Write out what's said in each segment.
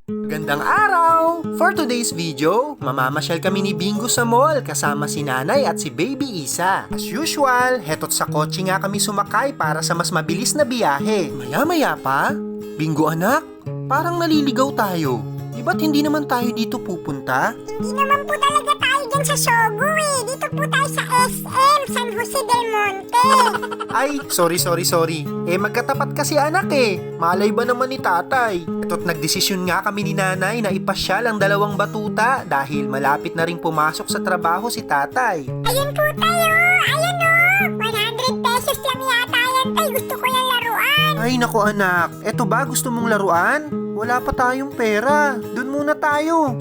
Gandang araw! For today's video, mamamasyal kami ni Bingo sa mall kasama si Nanay at si Baby Isa. As usual, heto't sa kotse nga kami sumakay para sa mas mabilis na biyahe. Maya-maya pa, Bingo anak, parang naliligaw tayo. Di ba't hindi naman tayo dito pupunta? Hindi naman po talaga tayo dyan sa Sogo eh. Dito po tayo sa SM, San Jose del Monte. Ay, sorry. Magkatapat kasi anak eh. Malay ba naman ni tatay? Ito't nagdesisyon nga kami ni nanay na ipasyal ang dalawang batuta dahil malapit na rin pumasok sa trabaho si tatay. Ayun po tayo, ayun o. 100 pesos lang yata yan tay. Gusto ko yung laruan. Ay nako anak, eto ba gusto mong laruan? Wala pa tayong pera. Doon muna tayo.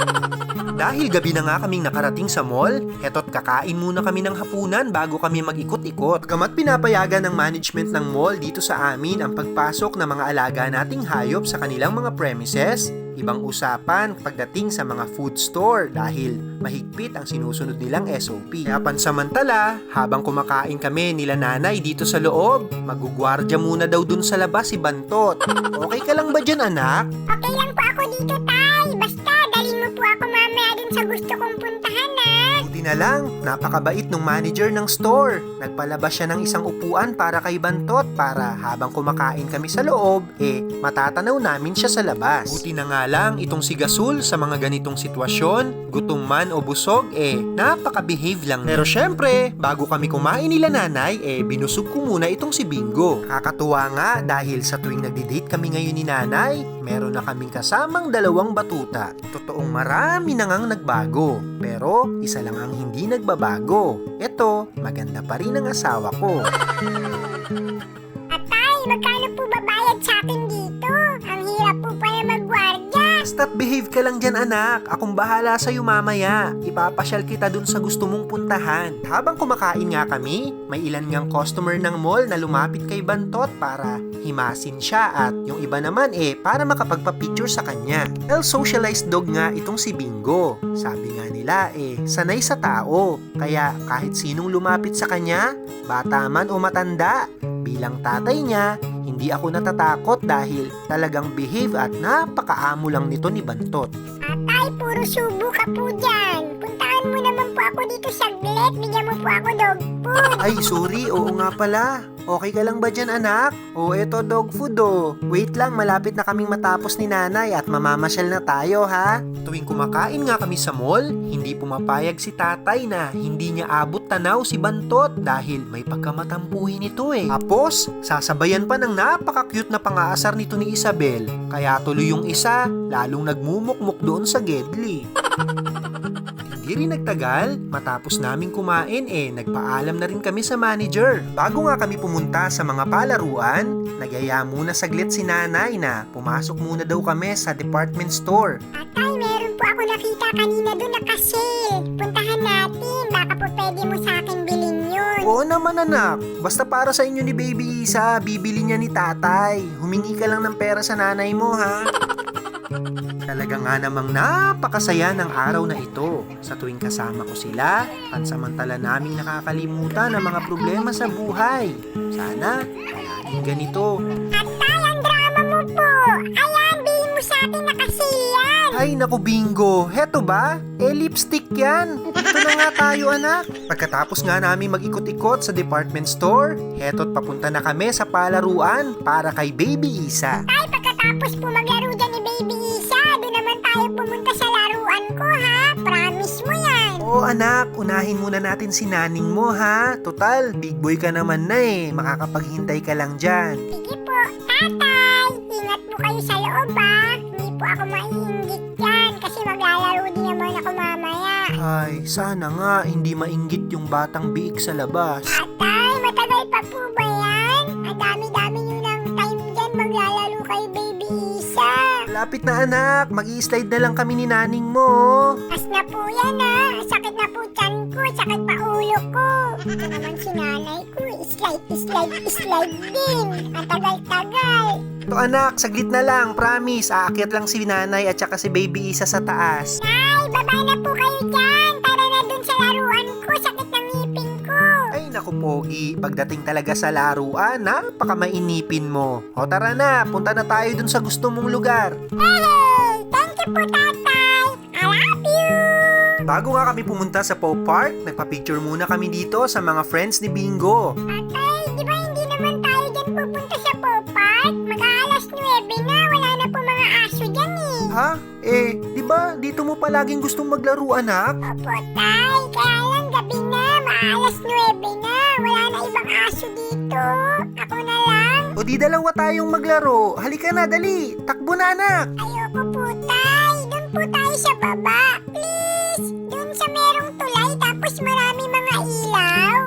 Dahil gabi na nga kaming nakarating sa mall, heto't kakain muna kami ng hapunan bago kami mag-ikot-ikot. Pagamat pinapayagan ng management ng mall dito sa amin ang pagpasok ng mga alaga nating hayop sa kanilang mga premises, ibang usapan pagdating sa mga food store dahil mahigpit ang sinusunod nilang SOP. Kaya pansamantala, habang kumakain kami nila nanay dito sa loob, magugwardya muna daw dun sa labas si Bantot. Okay ka lang ba dyan anak? Okay lang po ako dito tay. Basta dalhin mo po ako mamaya dun sa gusto kong puntahan na. Buti na lang, napakabait nung manager ng store. Nagpalabas siya ng isang upuan para kay Bantot para habang kumakain kami sa loob, matatanaw namin siya sa labas. Buti na nga lang itong si Gasul sa mga ganitong sitwasyon, gutom man o busog, napaka-behave lang. Pero syempre, bago kami kumain nila nanay, binusog ko muna itong si Bingo. Kakatuwa nga dahil sa tuwing nagdi-date kami ngayon ni nanay, meron na kaming kasamang dalawang batuta. Totoong marami na ngang nagbago, pero isa lang ang hindi nagbabago. Ito, maganda pa rin ang asawa ko. At tay, magkano po babayad sa akin dito? Ang hirap po pala magwardya. Basta't behave ka lang dyan anak, akong bahala sa'yo mamaya. Ipapasyal kita dun sa gusto mong puntahan. Habang kumakain nga kami, may ilan ngang customer ng mall na lumapit kay Bantot para himasin siya at yung iba naman para makapagpa-picture sa kanya. Well, socialized dog nga itong si Bingo. Sabi nga nila sanay sa tao. Kaya kahit sinong lumapit sa kanya, bata man o matanda, bilang tatay niya, hindi ako natatakot dahil talagang behave at napakaamo lang nito ni Bantot. Atay, puro subo ka po dyan. Puntahan mo naman po ako dito saglit. Bigyan mo po ako dog food. Ay, sorry, oo nga pala. Okay ka lang ba dyan anak? O eto dog food oh. Wait lang, malapit na kaming matapos ni nanay at mamamasyal na tayo ha. Tuwing kumakain nga kami sa mall, hindi pumapayag si tatay na hindi niya abot tanaw si Bantot dahil may pagkamatampuhin ito Tapos, sasabayan pa ng napaka-cute na pang-aasar nito ni Isabel. Kaya tuloy yung isa, lalong nagmumukmuk doon sa Gedli. Hindi rin nagtagal, matapos naming kumain nagpaalam na rin kami sa manager. Bago nga kami pumunta sa mga palaruan, nagyaya muna saglit si nanay na pumasok muna daw kami sa department store. Atay, meron po ako nakita kanina doon na sale. Puntahan natin, baka po pwede mo sa akin bilhin yun. Oo naman anak, basta para sa inyo ni Baby Isa, bibili niya ni tatay. Humingi ka lang ng pera sa nanay mo ha. Talaga nga namang napakasaya ng araw na ito. Sa tuwing kasama ko sila, pansamantala naming nakakalimutan ang mga problema sa buhay. Sana, palaging ganito. Atay, ang drama mo po. Ayan, bilhin mo sa akin na sale yan. Ay naku Bingo, heto ba? Lipstick yan. Dito na nga tayo anak. Pagkatapos nga namin mag-ikot-ikot sa department store, heto't papunta na kami sa palaruan para kay Baby Isa. Tay, pagkatapos po maglaro dyan ni Baby Isa, doon naman tayo pumunta sa laruan ko ha. Promise mo yan. Oo anak, unahin muna natin si naning mo ha. Total, big boy ka naman na makakapaghintay ka lang dyan. Sige po, tatay. Ingat po kayo sa loob ha. Hindi po ako maiinggit yan kasi maglalaro din naman ako mamaya. Ay, sana nga hindi mainggit yung batang biik sa labas. Atay, matagal pa po ba yan? Ang dami-dami nyo ng time dyan maglalaro kay Baby Isa. Lapit na anak, mag-i-slide na lang kami ni naning mo. As na po yan ha. Sakit na po tiyan ko, sakit pa ulo ko. Ito naman si nanay ko, slide din. Ang tagal-tagal. To anak, saglit na lang, promise. Aakyat lang si nanay at saka si Baby Isa sa taas. Nay, baba na po kayo dyan. Tara na dun sa laruan ko, sakit ng ngipin ko. Ay naku Pogi, pagdating talaga sa laruan, napakamainipin mo. O tara na, punta na tayo dun sa gusto mong lugar. Hey, thank you po, tatay. I love you. Bago nga kami pumunta sa Paw Park, nagpa-picture muna kami dito sa mga friends ni Bingo. Tatay, di ba hindi naman tayo dyan pupunta sa Paw Park? Mag-aalas 9 na, wala na po mga aso dyan eh. Ha? Di ba dito mo palaging gustong maglaro, anak? Opo, tay. Kaya lang gabi na, maalas 9 na. Wala na ibang aso dito. Ako na lang. O di dalawa tayong maglaro. Halika na, dali. Takbo na, anak. Ayoko po, tay. Doon po tayo sa baba. Please. Doon sa merong tulay tapos marami mga ilaw.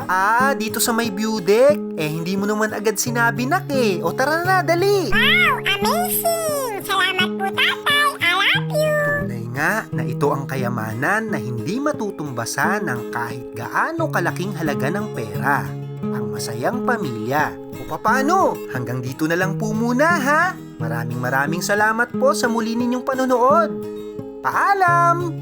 Dito sa may view deck. Hindi mo naman agad sinabi, nak eh. O tara na, dali. Wow, amazing. Salamat po, tatay. I love you. Tunay nga na ito ang kayamanan na hindi matutumbasan ng kahit gaano kalaking halaga ng pera. Ang masayang pamilya. O paano? Hanggang dito na lang po muna, ha? Maraming salamat po sa muli ninyong panonood. Paalam!